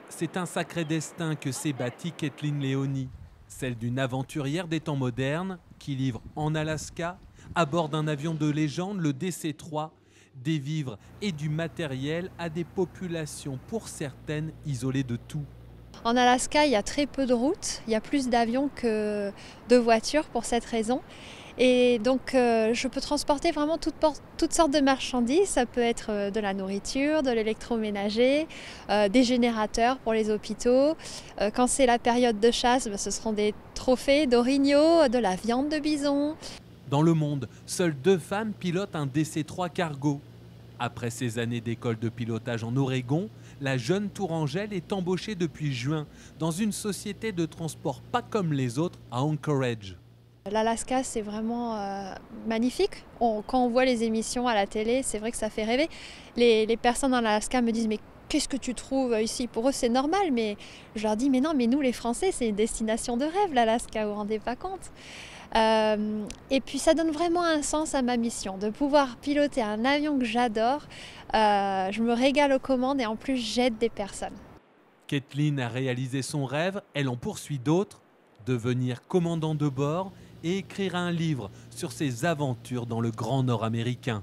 C'est un sacré destin que s'est bâti Kathleen Leoni, celle d'une aventurière des temps modernes qui livre en Alaska, à bord d'un avion de légende, le DC-3, des vivres et du matériel à des populations pour certaines isolées de tout. En Alaska, il y a très peu de routes, il y a plus d'avions que de voitures pour cette raison. Et donc, je peux transporter vraiment toutes sortes de marchandises. Ça peut être de la nourriture, de l'électroménager, des générateurs pour les hôpitaux. Quand c'est la période de chasse, ce seront des trophées d'orignaux, de la viande de bison. Dans le monde, seules 2 femmes pilotent un DC-3 cargo. Après ses années d'école de pilotage en Oregon, la jeune Tourangelle est embauchée depuis juin dans une société de transport pas comme les autres à Anchorage. L'Alaska, c'est vraiment magnifique. Quand on voit les émissions à la télé, c'est vrai que ça fait rêver. Les personnes dans l'Alaska me disent, mais qu'est-ce que tu trouves ici? Pour eux, c'est normal, mais je leur dis, mais non, mais nous, les Français, c'est une destination de rêve, l'Alaska, vous vous rendez pas compte? Et puis, ça donne vraiment un sens à ma mission, de pouvoir piloter un avion que j'adore. Je me régale aux commandes et en plus, j'aide des personnes. Kathleen a réalisé son rêve, elle en poursuit d'autres, devenir commandant de bord et écrire un livre sur ses aventures dans le grand Nord américain.